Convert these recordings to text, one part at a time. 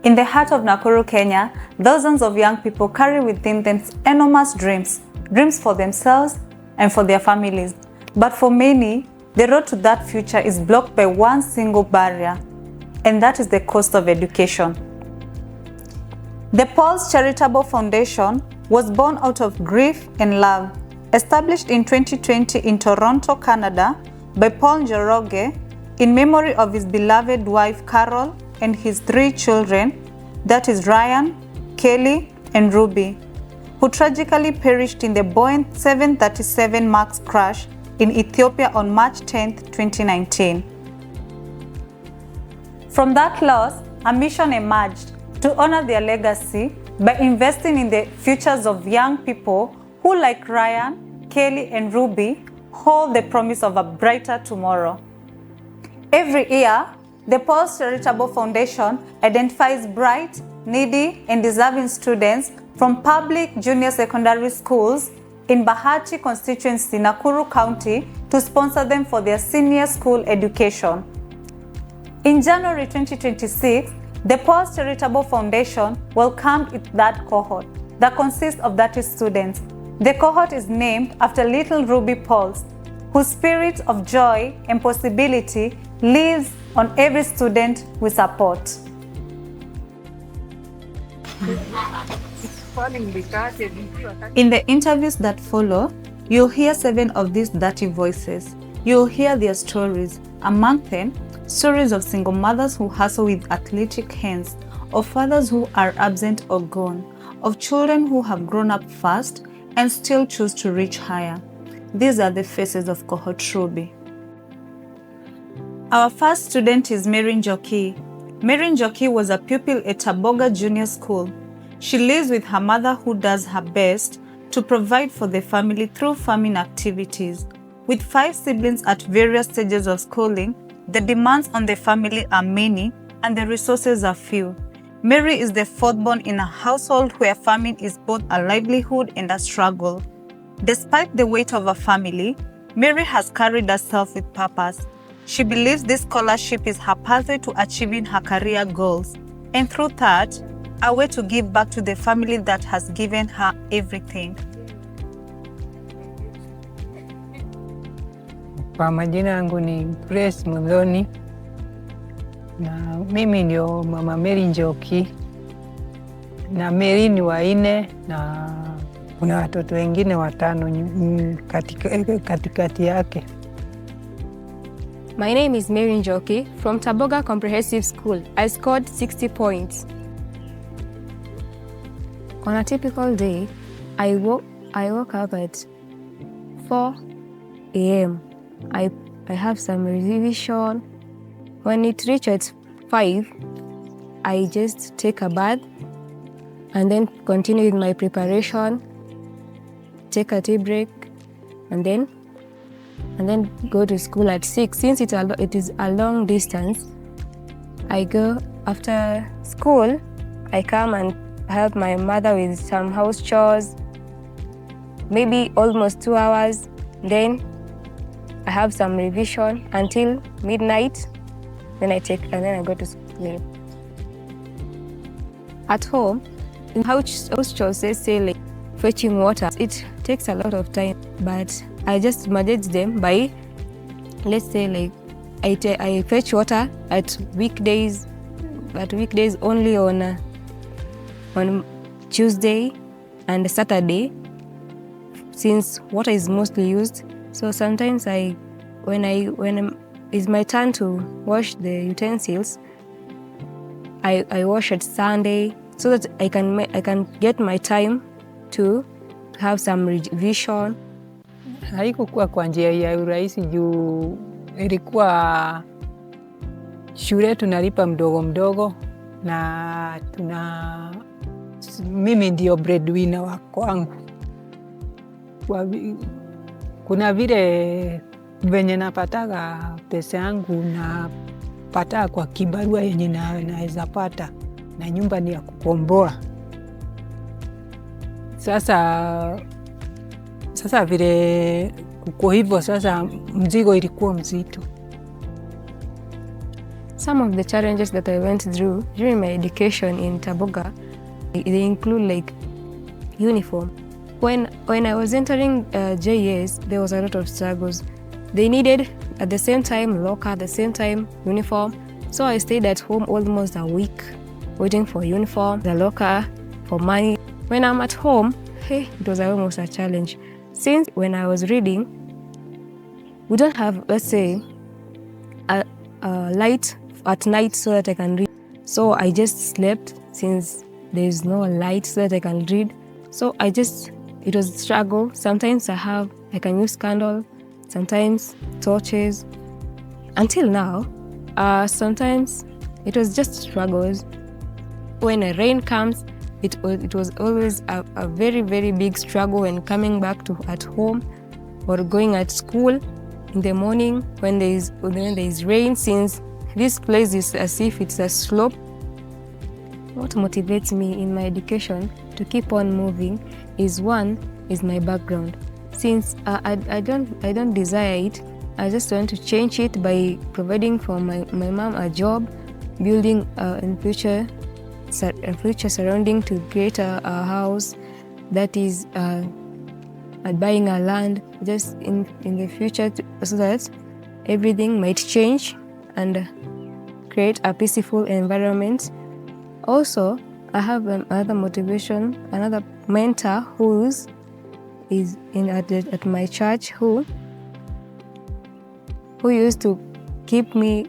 In the heart of Nakuru, Kenya, thousands of young people carry within them enormous dreams for themselves and for their families. But for many, the road to that future is blocked by one single barrier, and that is the cost of education. The Pauls Charitable Foundation was born out of grief and love. Established in 2020 in Toronto, Canada, by Paul Njoroge, in memory of his beloved wife Carol and his 3 children, that is Ryan, Kelly, and Ruby, who tragically perished in the Boeing 737 MAX crash in Ethiopia on March 10, 2019. From that loss, a mission emerged to honor their legacy by investing in the futures of young people who, like Ryan, Kelly, and Ruby, hold the promise of a brighter tomorrow. Every year, the Pauls Charitable Foundation identifies bright, needy, and deserving students from public junior secondary schools in Bahati constituency, Nakuru County, to sponsor them for their senior school education. In January 2026, the Pauls Charitable Foundation welcomed that cohort that consists of 30 students. The cohort is named after little Ruby Pauls, whose spirit of joy and possibility lives on every student we support. In the interviews that follow, you'll hear 7 of these 30 voices. You'll hear their stories. Among them, stories of single mothers who hustle with athletic hands, of fathers who are absent or gone, of children who have grown up fast and still choose to reach higher. These are the faces of Cohort Rubi. Our first student is Mary Njoki. Mary Njoki was a pupil at Taboga Junior School. She lives with her mother, who does her best to provide for the family through farming activities. With 5 siblings at various stages of schooling, the demands on the family are many and the resources are few. Mary is the 4th born in a household where farming is both a livelihood and a struggle. Despite the weight of a family, Mary has carried herself with purpose. She believes this scholarship is her pathway to achieving her career goals, and through that, a way to give back to the family that has given her everything. Kwa majina yangu ni Grace Mudhoni, na mimi ndio mama Mary Njoki, na Mary ni wa 4 na kuna watoto wengine 5 katikati yake. My name is Mary Njoki from Taboga Comprehensive School. I scored 60 points. On a typical day, I woke up at 4 a.m. I have some revision. When it reaches 5, I just take a bath and then continue with my preparation, take a tea break, and then go to school at 6. Since it is a long distance, I go after school. I come and help my mother with some house chores, maybe almost 2 hours. Then I have some revision until midnight. Then I go to sleep. At home, in house chores, say like fetching water, it takes a lot of time, but I just manage them by, let's say like I fetch water at weekdays, but weekdays only on Tuesday and Saturday, since water is mostly used. So sometimes when it's my turn to wash the utensils, I wash it Sunday so that I can get my time to have some revision. Haikukuwa kwa njia ya urahisi juu ilikuwa shule tunalipa mdogo mdogo, na mimi ndio breadwinner wa kwangu. Kuna vile venye napataga pesa yangu napata kwa kibarua yenye naweza pata, na nyumba ni ya kukomboa. Sasa vile kuko hivyo, sasa mzigo ilikuwa mzito. Some of the challenges that I went through during my education in Taboga, they include like uniform. When I was entering JS, there was a lot of struggles. They needed at the same time locker, at the same time uniform. So I stayed at home almost a week waiting for uniform, the locker, for money. When I'm at home, hey, it was almost a challenge. Since when I was reading, we don't have, let's say, a light at night so that I can read. So I just slept since there's no light so that I can read. So it was a struggle. Sometimes I can use candle, sometimes torches. Until now, sometimes it was just struggles. When a rain comes, it was always a very, very big struggle when coming back at home or going at school in the morning when there is rain, since this place is as if it's a slope. What motivates me in my education to keep on moving is my background. Since I don't desire it, I just want to change it by providing for my mom a job, building in future surrounding to create a house that is buying a land just in the future so that everything might change and create a peaceful environment. Also, I have another motivation, another mentor who is at my church who used to keep me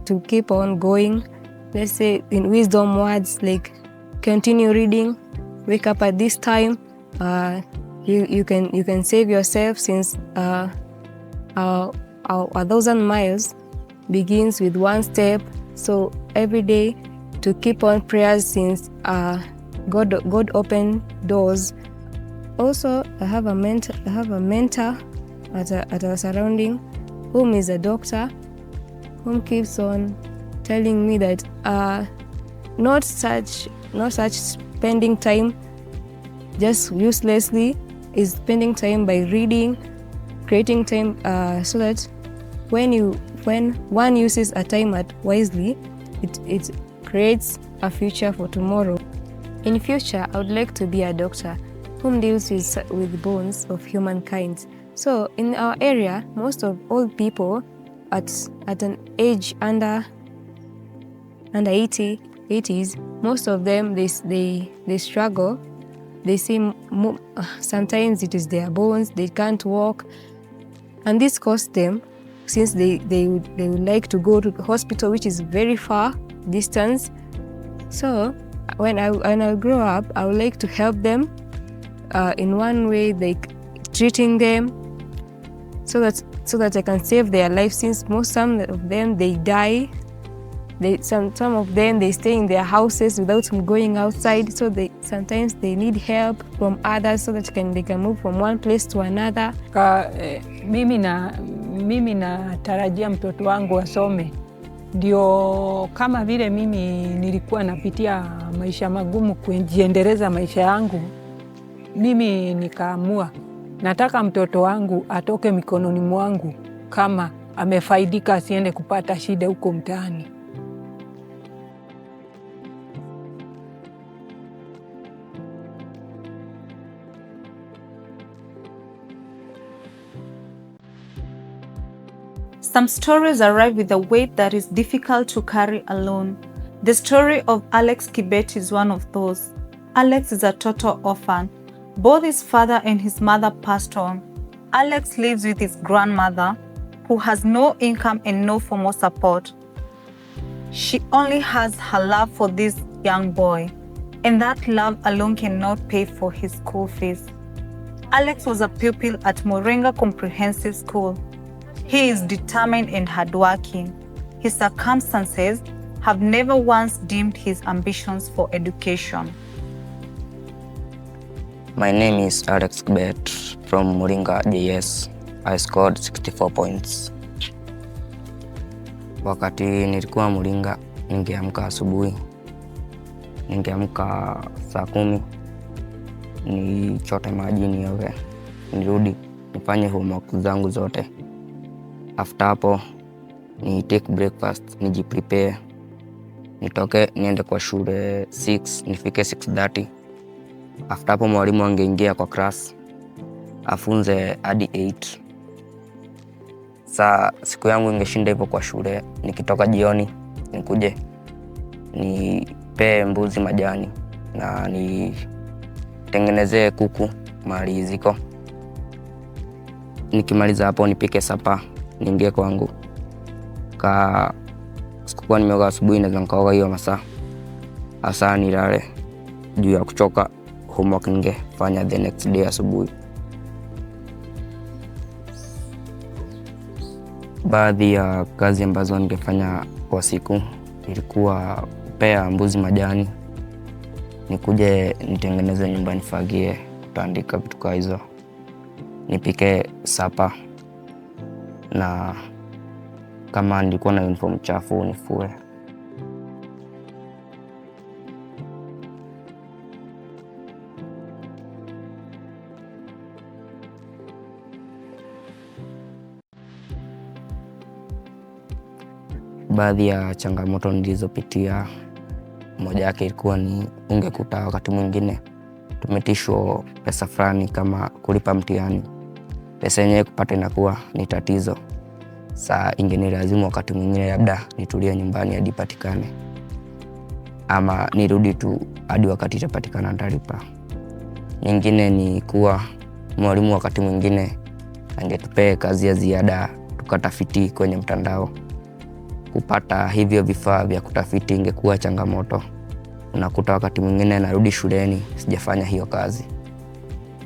to keep on going. Let's say in wisdom words like continue reading, wake up at this time. You can save yourself, since a 1,000 miles begins with one step. So every day to keep on prayers, since God opened doors. Also, I have a mentor at our surrounding, whom is a doctor, whom keeps on telling me that not such spending time just uselessly, is spending time by reading, creating time so that when one uses a time wisely, it creates a future for tomorrow. In future, I would like to be a doctor whom deals with bones of humankind. So in our area, most of old people at an age under 80s, most of them they struggle. They seem sometimes it is their bones, they can't walk, and this costs them, since they would like to go to the hospital, which is very far distance. So when I grow up, I would like to help them in one way, like treating them so that I can save their life, since some of them they die. Some of them they stay in their houses without going outside, so sometimes they need help from others so that they can move from one place to another. Mimi natarajia mtoto wangu asome, ndio kama vile mimi nilikuwa napitia maisha magumu kujiendeleza maisha yangu. Mimi nikaamua nataka mtoto wangu atoke mikononi mwangu kama amefaidika, asiende kupata shida huko mtaani. Some stories arrive with a weight that is difficult to carry alone. The story of Alex Kibet is one of those. Alex is a total orphan. Both his father and his mother passed on. Alex lives with his grandmother, who has no income and no formal support. She only has her love for this young boy, and that love alone cannot pay for his school fees. Alex was a pupil at Moringa Comprehensive School. He is determined and hardworking. His circumstances have never once dimmed his ambitions for education. My name is Alex Kibet from Moringa JS. I scored 64 points. Wakati nilikuwa Moringa, ningeamka asubuhi. Ningeamka saa 10, nichote maji nioge, nirudi nifanye homework zangu zote. After hapo ni take breakfast, nijiprepare, nitoke niende kwa shule 6, nifike 6:30. After hapo mwalimu angeingia kwa class afunze hadi 8. Saa siku yangu ingeshinda hivyo kwa shule, nikitoka jioni nikuje nipee mbuzi majani na nitengenezee kuku mahali ziko. Nikimaliza hapo nipike sapa, niingie kwangu. Sikuwa nimeoga asubuhi, naweza nikaoga hiyo masaa. Hasa nilale juu ya kuchoka, homework ningefanya the next day asubuhi. Baadhi ya kazi ambazo ningefanya kwa siku ilikuwa kupea mbuzi majani, nikuje nitengeneze nyumba, nifagie, kutandika vitu kama hizo, nipike sapa, na kama nilikuwa na uniform chafu nifue. Baadhi ya changamoto nilizopitia, moja yake ilikuwa ni ungekuta wakati mwingine tumetishwa pesa fulani kama kulipa mtihani. Pesa yenyewe kupata inakuwa ni tatizo. Saa ingenilazimu wakati mwingine labda nitulie nyumbani hadi patikane, ama nirudi tu hadi wakati itapatikana nitalipa. Nyingine ni kuwa mwalimu wakati mwingine angetupea kazi ya ziada tukatafiti kwenye mtandao. Kupata hivyo vifaa vya kutafiti ingekuwa changamoto. Unakuta wakati mwingine narudi shuleni sijafanya hiyo kazi.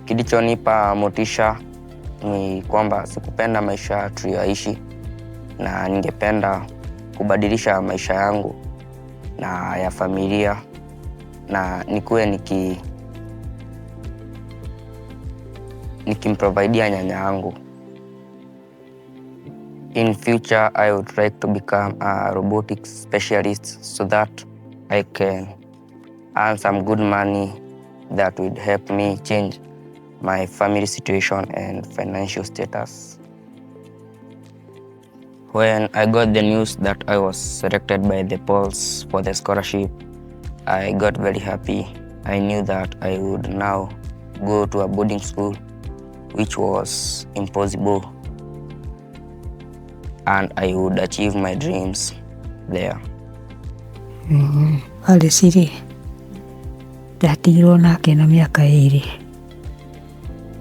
Kilichonipa motisha ni kwamba sikupenda maisha tuliyoishi, na ningependa kubadilisha maisha yangu na ya familia, na nikuwe nikimprovidea nyanya yangu. In future, I would like to become a robotics specialist so that I can earn some good money that would help me change my family situation and financial status. When I got the news that I was selected by the Pauls for the scholarship, I got very happy. I knew that I would now go to a boarding school, which was impossible, and I would achieve my dreams there. Wale siri ndatigirwo nake na mĩaka 2,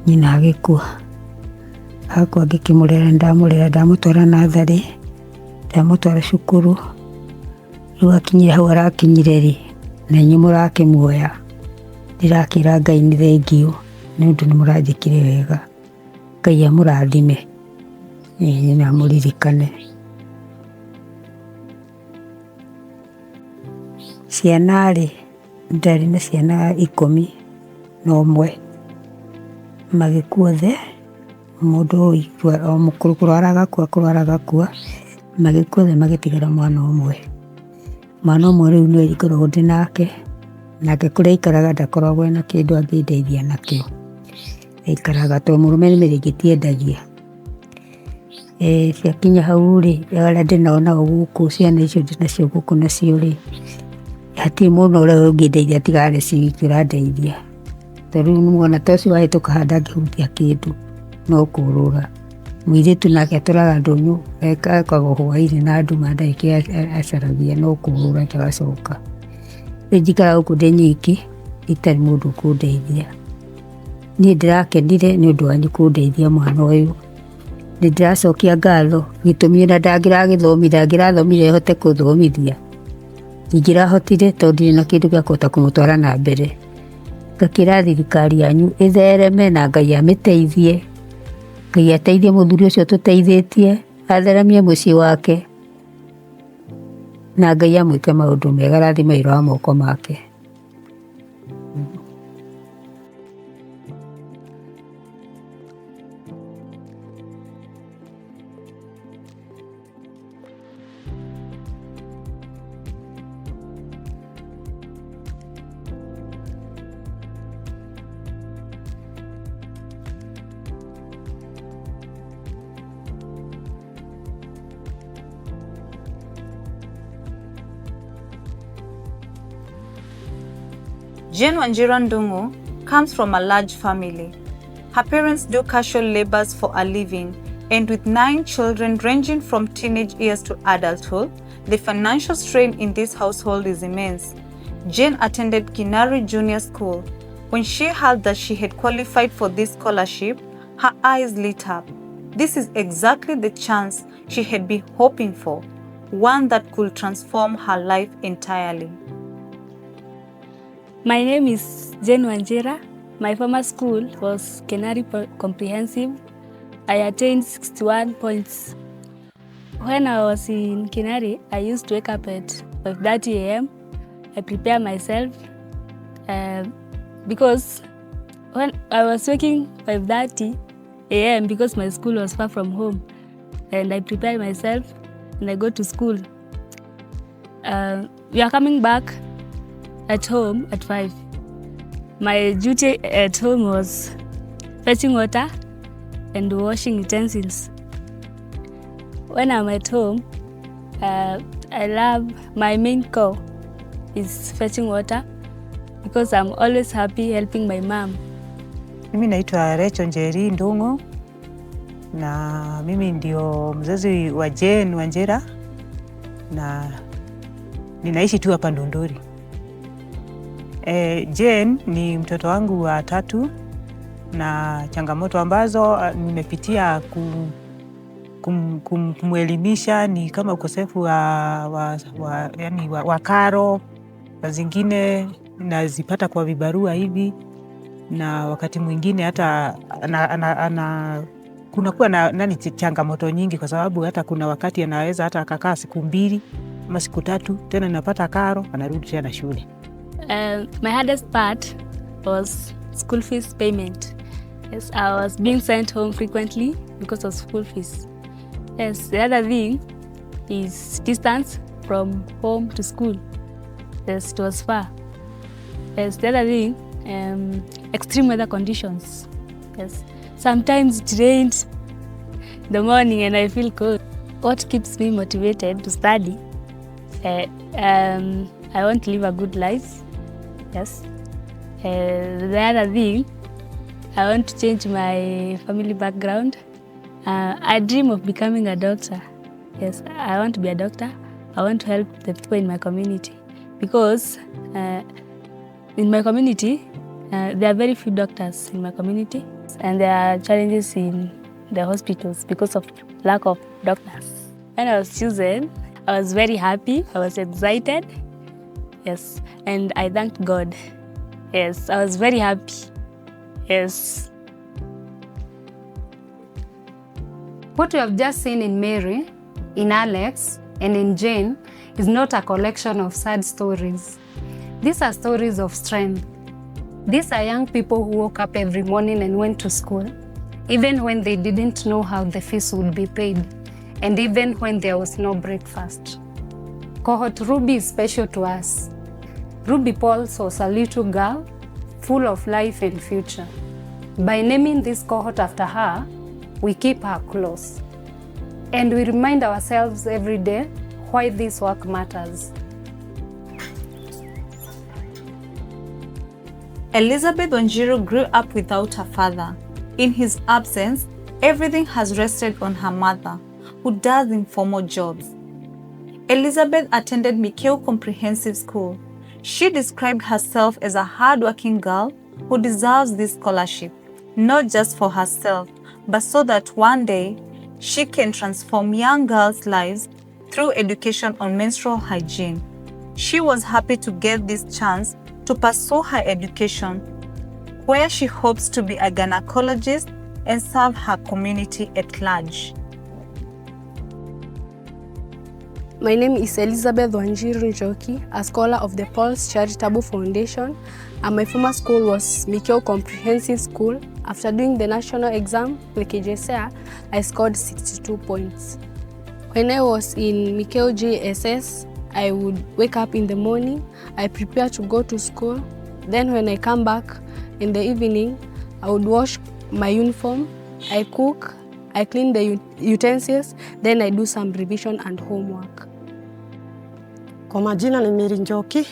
nyina agĩkua. Hakwa ngĩkĩmũrera, ndamũtwara natharĩ, ndamũtwara cukuru. Rĩu akinyire hau arakinyire rĩ, na inyuĩ mũrakĩmuoya. Ndĩrakĩra Ngai nĩ thengiũ nĩ ũndũ nĩ mũranjĩkire wega. Ngai amũrathime, na mũririkane. Ciana rĩ, ndarĩ na ciana 11 magĩkua othe. Mũndũ o mũkũrũ kũrwara agakua, magĩkua othe magĩtigara mwana ũmwe. Mwana ũmwe rĩu nĩwe ngoragwo ndĩ nake, nake kũrĩa aikaraga ndakoragwo na kĩndũ angĩndeithia nakĩo. Aikaraga tondũ mũrũme nĩ mĩrĩngĩti endagia. Ciakinya hau rĩ, arĩa ndĩnao gũkũ, ciana icio ndĩnacio gũkũ nacio rĩ, hatirĩ mũndũ ũrĩa ũngĩndeithia tiga nĩ ciiki ũrandeithia. Tondũ rĩu nĩmuona ta ũcio wahĩtũka handũ angĩhutia kĩndũ no kũũrũra. Mũirĩtu nake atũraga ndũnyũ, ekaga hwaĩ-inĩ na nduma ndagĩka acaragia no kũũrũra atagacoka. Rĩu njikara gũkũ ndĩ nyiki, itarĩ mũndũ kũndeithia. Niĩ ndĩrakenire nĩ ũndũ wanyu kũndeithia mwana ũyũ. Nĩ ndĩracokia ngatho gĩtũmi ona ndangĩrathomire hote kũthomithia. Ingĩrahotire tondũ ndirĩ na kĩndũ gĩa kũhota kũmũtwara na mbere. Ngakĩra thirikari yanyu ĩthereme na Ngai amĩteithie. Ngai ateithie mũthuri ũcio tũteithĩtie, atheremie mũciĩ wake, na Ngai amwĩke maũndũ mega, rathima wĩra wa moko make. Jane Wanjiru Ndung'u comes from a large family. Her parents do casual labors for a living, and with 9 children ranging from teenage years to adulthood, the financial strain in this household is immense. Jane attended Kinari Junior School. When she heard that she had qualified for this scholarship, her eyes lit up. This is exactly the chance she had been hoping for, one that could transform her life entirely. My name is Jane Wanjiru. My former school was Kinari Comprehensive. I attained 61 points. When I was in Kinari, I used to wake up at 5:30 a.m. I prepare myself because when I was waking 5:30 a.m. because my school was far from home, and I prepare myself and I go to school. We are coming back at home at 5. My duty at home was fetching water and washing utensils. When I'm at home, I love my main core is fetching water because I'm always happy helping my mom. Mimi naitwa Rachel Njeri Ndung'u na mimi ndio mzazi wa Jane Wanjiru na ninaishi tu hapa Ndunduri. Jane ni mtoto wangu wa 3 na changamoto ambazo nimepitia kumwelimisha ni kama ukosefu wa karo, na zingine nazipata kwa vibarua hivi, na wakati mwingine hata kunakuwa na changamoto nyingi, kwa sababu hata kuna wakati anaweza hata akakaa siku 2 ama siku 3 tena napata karo, anarudi tena shule. My hardest part was school fees payment. Yes, I was being sent home frequently because of school fees. Yes, the other thing is distance from home to school. Yes, it was far. Yes, the other thing, extreme weather conditions. Yes, sometimes it rained in the morning and I feel cold. What keeps me motivated to study? I want to live a good life. Yes. The other thing, I want to change my family background. I dream of becoming a doctor. Yes, I want to be a doctor. I want to help the people in my community because in my community, there are very few doctors in my community, and there are challenges in the hospitals because of lack of doctors. When I was chosen, I was very happy. I was excited. Yes, and I thanked God. Yes, I was very happy. Yes. What we have just seen in Mary, in Alex, and in Jane is not a collection of sad stories. These are stories of strength. These are young people who woke up every morning and went to school, even when they didn't know how the fees would be paid, and even when there was no breakfast. Cohort Rubi is special to us. Ruby Pauls was a little girl full of life and future. By naming this cohort after her, we keep her close. And we remind ourselves every day why this work matters. Elizabeth Wanjiru grew up without her father. In his absence, everything has rested on her mother, who does informal jobs. Elizabeth attended Mikeo Comprehensive School. She described herself as a hard-working girl who deserves this scholarship, not just for herself, but so that one day she can transform young girls' lives through education on menstrual hygiene. She was happy to get this chance to pursue her education, where she hopes to be a gynecologist and serve her community at large. My name is Elizabeth Wanjiru Njoki, a scholar of the Pauls Charitable Foundation, and my former school was Mikeo Comprehensive School. After doing the national exam, the KJSEA, I scored 62 points. When I was in Mikeo JSS, I would wake up in the morning, I prepare to go to school. Then when I come back in the evening, I would wash my uniform, I cook, I clean the utensils, then I do some revision and homework. Kwa majina ni Mary Njoki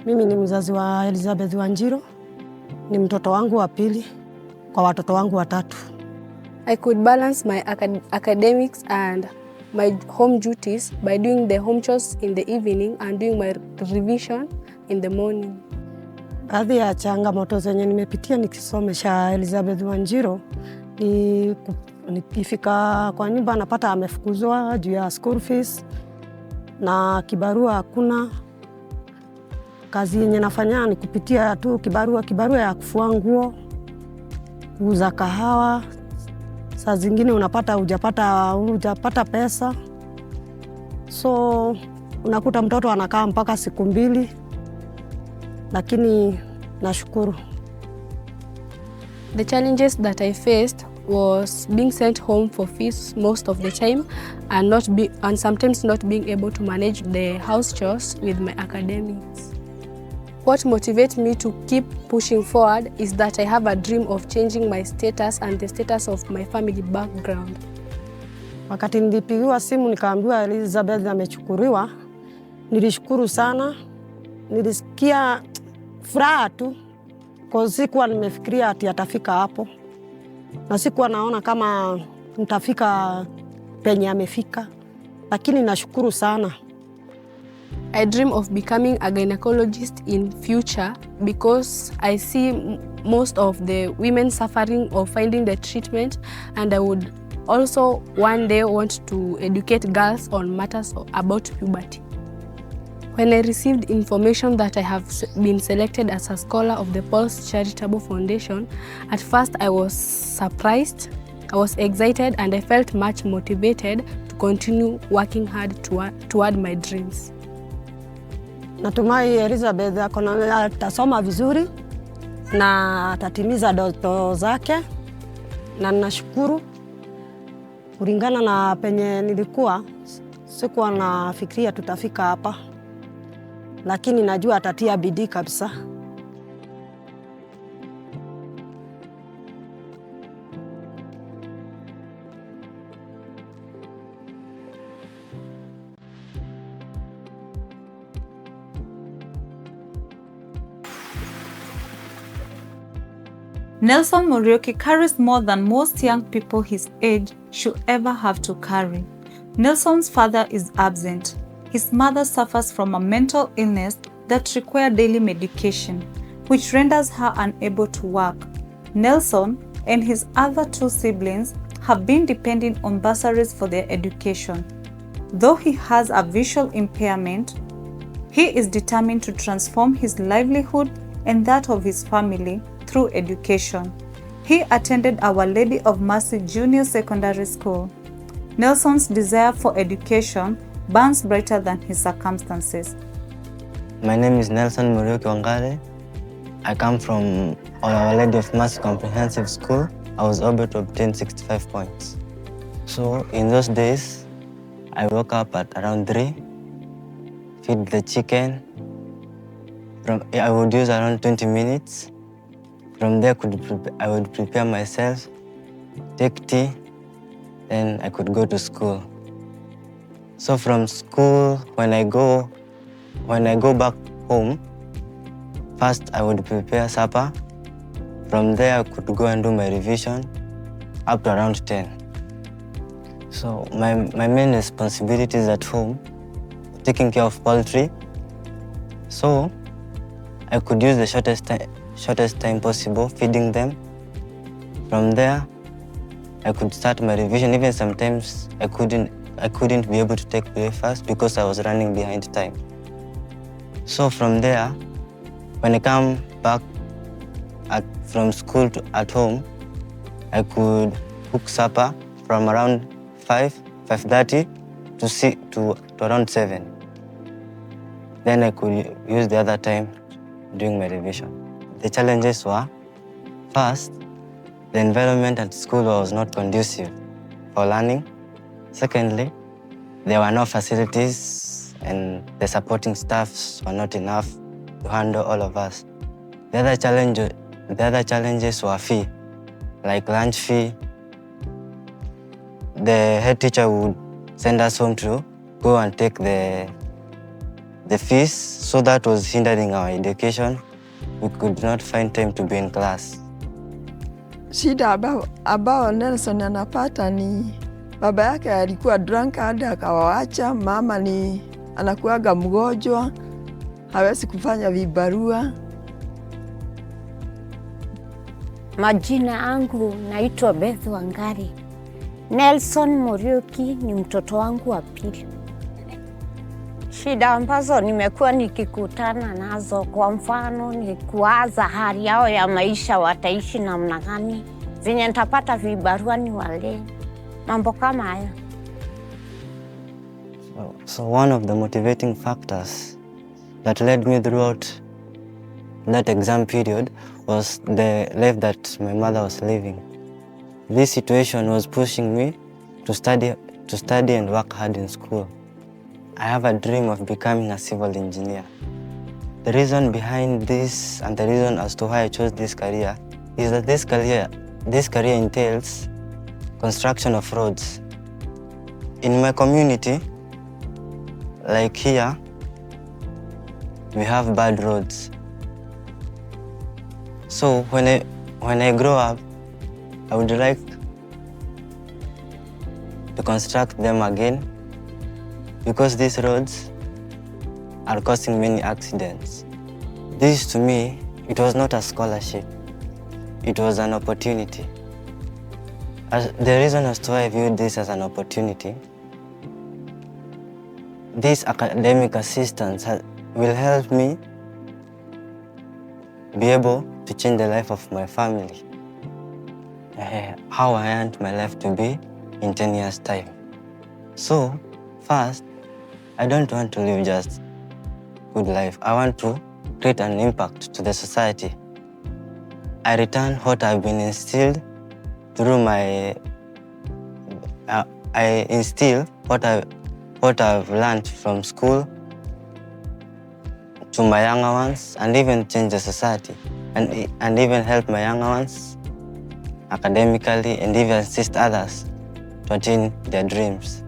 Mimi ni mzazi wa Elizabeth Wanjiru. Ni mtoto wangu wa pili kwa watoto wangu watatu. I could balance my academics and my home duties by doing the home chores in the evening and doing my revision in the morning. Baadhi ya changamoto zenye nimepitia nikisomesha Elizabeth Wanjiru ni nikifika kwa nyumba napata amefukuzwa juu ya school fees na kibarua hakuna. Kazi yenye nafanya ni kupitia tu kibarua ya kufua nguo, kuuza kahawa. Saa zingine unapata hujapata pesa. So unakuta mtoto anakaa mpaka siku 2, lakini nashukuru. The challenges that I faced was being sent home for fees most of the time and sometimes not being able to manage the house chores with my academics. What motivates me to keep pushing forward is that I have a dream of changing my status and the status of my family background. Wakati nilipigiwa simu nikaambiwa Elizabeth amechukuliwa, nilishukuru sana. Nilisikia furaha tu kwa sikuwa nimefikiria ati atafika hapo. Na sikuwa naona kama nitafika penye amefika, lakini nashukuru sana. I dream of becoming a gynecologist in future because I see most of the women suffering of finding the treatment, and I would also one day want to educate girls on matters about puberty. When I received information that I have been selected as a scholar of the Pauls Charitable Foundation, at first I was surprised, I was excited, and I felt much motivated to continue working hard toward my dreams. Natumai Elizabeth atasoma vizuri na atatimiza ndoto zake, na ninashukuru. Kulingana na penye nilikuwa, sikuwa nafikiria tutafika hapa, lakini najua atatia bidii kabisa. Nelson Muriuki carries more than most young people his age should ever have to carry. Nelson's father is absent. His mother suffers from a mental illness that requires daily medication, which renders her unable to work. Nelson and his other 2 siblings have been depending on bursaries for their education. Though he has a visual impairment, he is determined to transform his livelihood and that of his family through education. He attended Our Lady of Mercy Junior Secondary School. Nelson's desire for education burns brighter than his circumstances. My name is Nelson Muriuki Wangare. I come from Our Lady of Mercy Comprehensive School. I was able to obtain 65 points. So in those days, I woke up at around 3, feed the chicken. I would use around 20 minutes. From there, I would prepare myself, take tea, then I could go to school. So from school, when I go back home, first I would prepare supper. From there, I could go and do my revision up to around 10. So my main responsibilities at home, taking care of poultry. So I could use the shortest time possible feeding them. From there, I could start my revision. Even sometimes I couldn't be able to take breakfast because I was running behind time. So from there, when I come back from school at home, I could cook supper from around 5:30 to around 7. Then I could use the other time doing my revision. The challenges were, first, the environment at school was not conducive for learning. Secondly, there were no facilities and the supporting staffs were not enough to handle all of us. The other challenges were fee, like lunch fee. The head teacher would send us home to go and take the the fees, so that was hindering our education. We could not find time to be in class. Shida ambao Nelson anapata ni baba yake alikuwa drunkard akawawacha, mama ni anakuaga mgonjwa, hawezi kufanya vibarua. Majina yangu naitwa Beth Wangari. Nelson Muriuki ni mtoto wangu wa pili. Shida ambazo nimekuwa nikikutana nazo, kwa mfano ni kuwaza hali yao ya maisha, wataishi namna gani, venye nitapata vibarua ni wale, mambo kama hayo. So one of the motivating factors that led me throughout that exam period was the life that my mother was living. This situation was pushing me to study and work hard in school. I have a dream of becoming a civil engineer. The reason behind this and the reason as to why I chose this career is that this career entails construction of roads. In my community, like here, we have bad roads. So when I grow up, I would like to construct them again, because these roads are causing many accidents. This, to me, it was not a scholarship. It was an opportunity. The reason as to why I viewed this as an opportunity, this academic assistance will help me be able to change the life of my family. How I want my life to be in 10 years' time. So, first, I don't want to live just good life. I want to create an impact to the society. I return what I've been instilled through my... I instill what I've learned from school to my younger ones, and even change the society, and even help my younger ones academically, and even assist others to attain their dreams.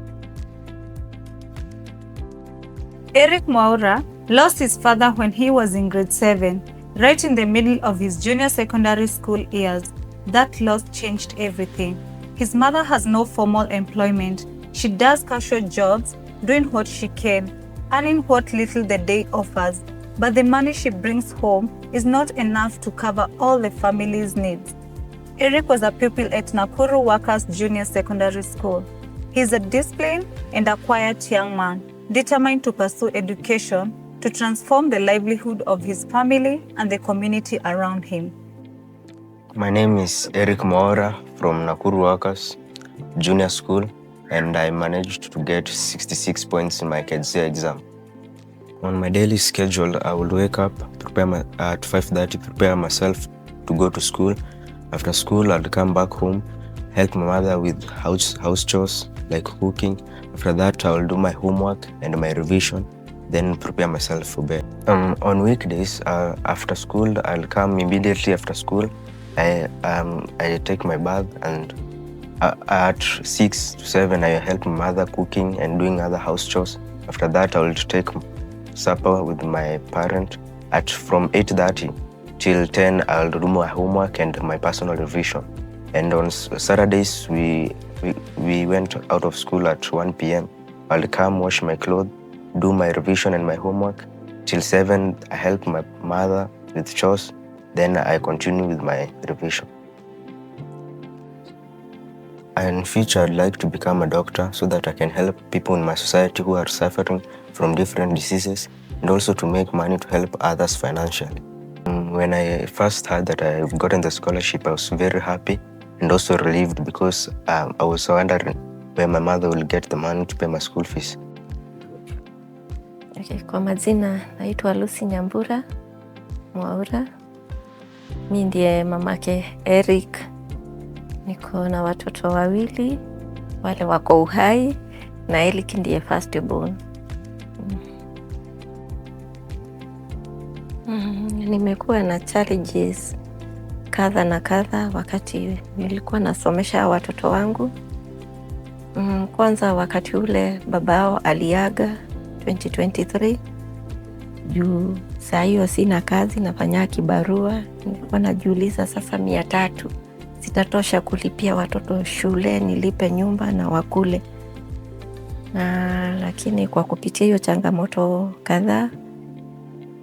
Eric Mwaura lost his father when he was in grade 7, right in the middle of his junior secondary school years. That loss changed everything. His mother has no formal employment. She does casual jobs, doing what she can, earning what little the day offers. But the money she brings home is not enough to cover all the family's needs. Eric was a pupil at Nakuru Workers Junior Secondary School. He is a disciplined and a quiet young man, determined to pursue education to transform the livelihood of his family and the community around him. My name is Eric Mwaura from Nakuru Workers Junior School, and I managed to get 66 points in my KCSE exam. On my daily schedule, I will wake up, at 5:30, prepare myself to go to school. After school, I'll come back home, help my mother with house chores like cooking. After that, I will do my homework and my revision, then prepare myself for bed. On weekdays, after school, I'll come immediately after school. I take my bath, and at 6 to 7, I help my mother cooking and doing other house chores. After that, I will take supper with my parent. From 8:30 till 10, I'll do my homework and my personal revision. And on Saturdays, we went out of school at 1 p.m. I'll come wash my clothes, do my revision and my homework. Till 7, I help my mother with chores. Then I continue with my revision. In future, I'd like to become a doctor so that I can help people in my society who are suffering from different diseases, and also to make money to help others financially. When I first heard that I've gotten the scholarship, I was very happy and also relieved, because I was wondering where my mother will get the money to pay my school fees. Okay, kwa majina naitwa Lucy Nyambura Mwaura. Mimi ndiye mamake Eric. Niko na watoto wawili, wale wako uhai, na Eric ndiye first born. Nimekuwa na challenges kadha na kadha wakati nilikuwa nasomesha watoto wangu. Kwanza wakati ule babao aliaga 2023, juu saa hiyo sina kazi, nafanya kibarua. Nilikuwa najiuliza sasa 300 zitatosha kulipia watoto shule, nilipe nyumba na wakule. Lakini kwa kupitia hiyo changamoto kadhaa,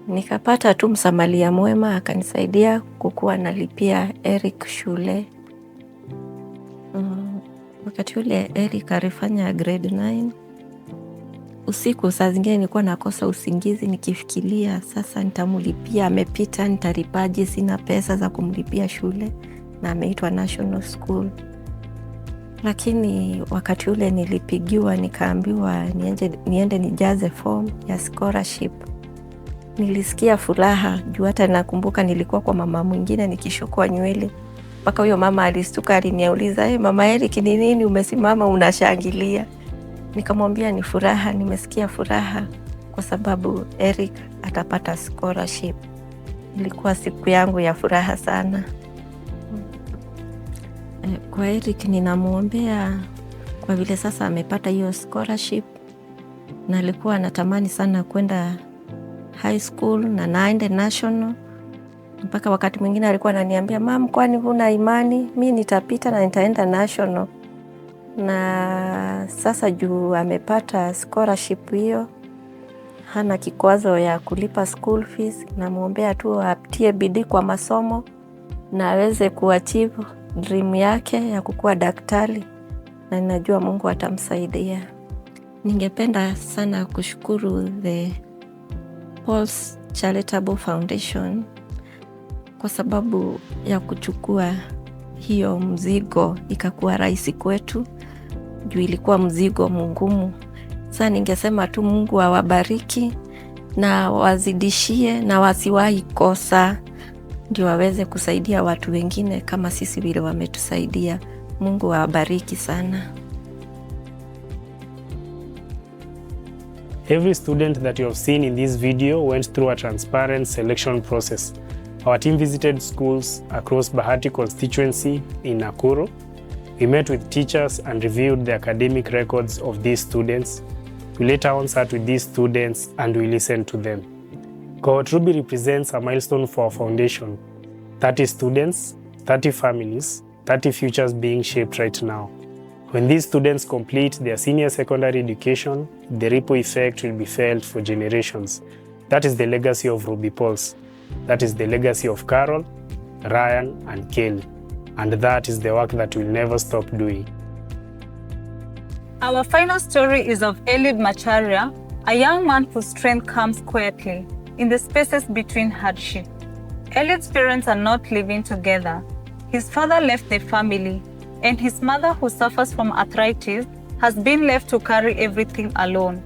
nikapata tu msamaria mwema akanisaidia kukuwa nalipia Eric shule. Wakati ule Eric alifanya grade 9, usiku saa zingine nilikuwa nakosa usingizi nikifikiria sasa nitamlipia, amepita nitalipaje, sina pesa za kumlipia shule na ameitwa national school. Lakini wakati ule nilipigiwa nikaambiwa niende nijaze form ya scholarship. Nilisikia furaha juu hata nakumbuka nilikuwa kwa mama mwingine nikishukua nywele. Mpaka huyo mama alistuka, aliniuliza, mama Eric ni nini umesimama unashangilia? Nikamwambia ni furaha, nimesikia furaha kwa sababu Eric atapata scholarship. Ilikuwa siku yangu ya furaha sana. Kwa Eric ninamuombea kwa vile sasa amepata hiyo scholarship, na alikuwa anatamani sana kwenda high school na naende national. Mpaka wakati mwingine alikuwa ananiambia, "Mam, kwani huna imani? Mimi nitapita na nitaenda national." Na sasa juu amepata scholarship hiyo, hana kikwazo ya kulipa school fees. Namuombea tu atie bidii kwa masomo na aweze kuachieve dream yake ya kukuwa daktari, na ninajua Mungu atamsaidia. Ningependa sana kushukuru the Pauls Charitable Foundation kwa sababu ya kuchukua hiyo mzigo ikakuwa rahisi kwetu, juu ilikuwa mzigo mgumu. Sasa ningesema tu Mungu awabariki na wazidishie na wasiwahi kosa, ndio waweze kusaidia watu wengine kama sisi vile wametusaidia. Mungu awabariki sana. Every student that you have seen in this video went through a transparent selection process. Our team visited schools across Bahati constituency in Nakuru. We met with teachers and reviewed the academic records of these students. We later on sat with these students and we listened to them. Cohort Rubi represents a milestone for our foundation. 30 students, 30 families, 30 futures being shaped right now. When these students complete their senior secondary education, the ripple effect will be felt for generations. That is the legacy of Rubi Pauls. That is the legacy of Carol, Ryan, and Kelly. And that is the work that we'll never stop doing. Our final story is of Eliud Macharia, a young man whose strength comes quietly in the spaces between hardship. Eliud's parents are not living together. His father left the family, and his mother, who suffers from arthritis, has been left to carry everything alone.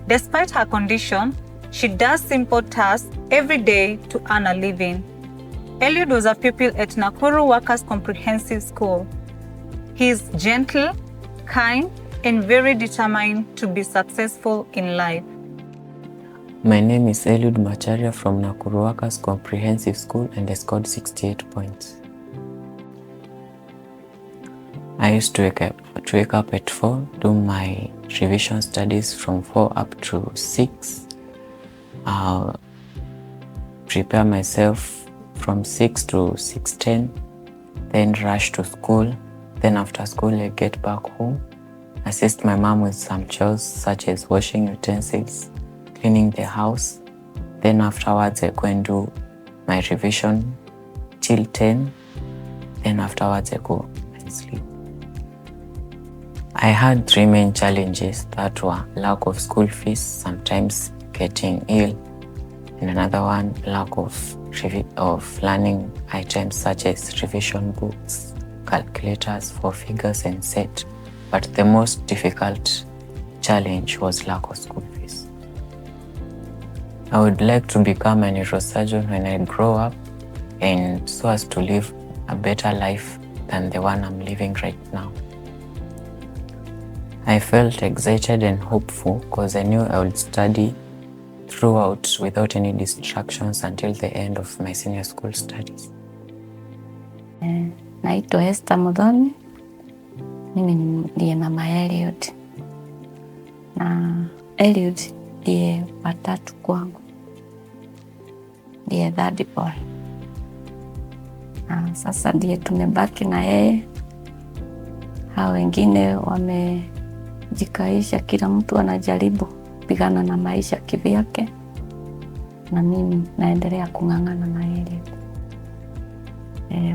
Despite her condition, she does simple tasks every day to earn a living. Eliud was a pupil at Nakuru Workers Comprehensive School. He is gentle, kind, and very determined to be successful in life. My name is Eliud Macharia from Nakuru Workers Comprehensive School, and I scored 68 points. I used to wake up at 4, do my revision studies from 4 up to 6. Prepare myself from 6 to 6:10, then rush to school. Then after school, I get back home, assist my mom with some chores such as washing utensils, cleaning the house. Then afterwards, I go and do my revision till 10. Then afterwards, I go and sleep. I had 3 main challenges that were lack of school fees, sometimes getting ill, and another one, lack of learning items such as revision books, calculators for figures and set. But the most difficult challenge was lack of school fees. I would like to become a neurosurgeon when I grow up, and so as to live a better life than the one I'm living right now. I felt excited and hopeful because I knew I would study throughout without any distractions until the end of my senior school studies. Naitwa Esther Muthoni. Mimi ndiye mama Eliud. Na Eliud ndiye watatu kwangu. ndiye third born. Na sasa ndiye tumebaki na yeye. Hao wengine wamejikaisha, kila mtu anajaribu kupigana na maisha kivyake, na mimi naendelea kung'ang'ana na yeye.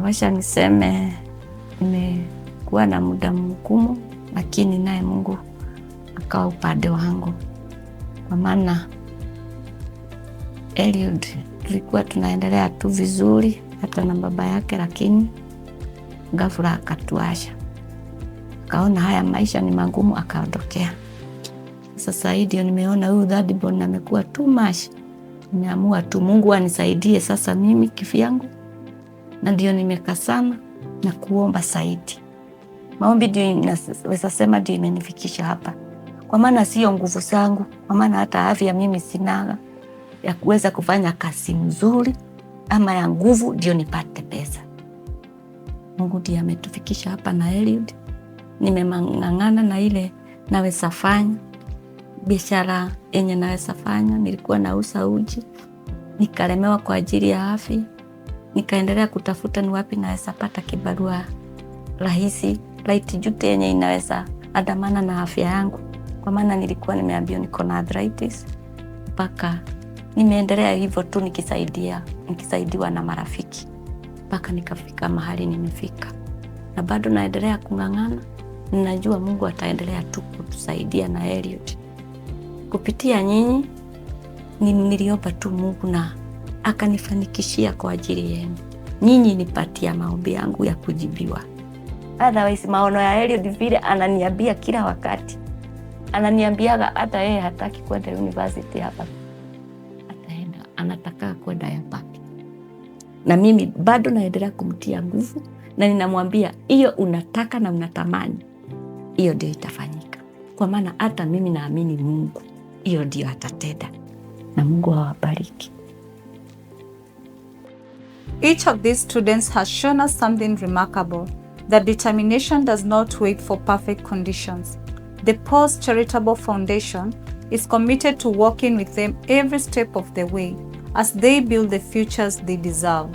Washa niseme nimekuwa na muda mgumu, lakini naye Mungu akawa upande wangu, kwa maana Eliud tulikuwa tunaendelea tu vizuri hata na baba yake, lakini ghafla akatuasha, akaona haya maisha ni magumu, akaondokea. Sasa hii ndio nimeona huyu third born amekuwa too much. Nimeamua tu Mungu anisaidie sasa mimi kivyangu, na ndio nimekasana na kuomba zaidi. Maombi ndio naweza sema ndio imenifikisha hapa, kwa maana sio nguvu zangu, kwa maana hata afya mimi sinaga ya kuweza kufanya kazi nzuri ama ya nguvu ndio nipate pesa. Mungu ndiye ametufikisha hapa na Eliud. Nimemang'ang'ana na ile naweza fanya biashara yenye naweza fanya. Nilikuwa nauza uji, nikalemewa kwa ajili ya afya, nikaendelea kutafuta ni wapi naweza pata kibarua rahisi light jute yenye inaweza andamana na afya yangu, kwa maana nilikuwa nimeambiwa niko na arthritis. Mpaka nimeendelea hivyo tu nikisaidiwa na marafiki mpaka nikafika mahali nimefika, na bado naendelea kung'ang'ana. Ninajua Mungu ataendelea tu kutusaidia na Eliud. Kupitia nyinyi niliomba tu Mungu na akanifanikishia kwa ajili yenu. Nyinyi nipatia maombi yangu ya kujibiwa. Otherwise maono ya Eliud vile ananiambia kila wakati, ananiambiaga hata yeye hataki kwenda university hapa, ataenda anataka kwenda hapa. Na mimi bado naendelea kumtia nguvu na ninamwambia hiyo unataka na unatamani, hiyo ndio itafanyika, kwa maana hata mimi naamini Mungu hiyo ndio atatenda, na Mungu awabariki. Each of these students has shown us something remarkable, that determination does not wait for perfect conditions. The Pauls Charitable Foundation is committed to working with them every step of the way as they build the futures they deserve.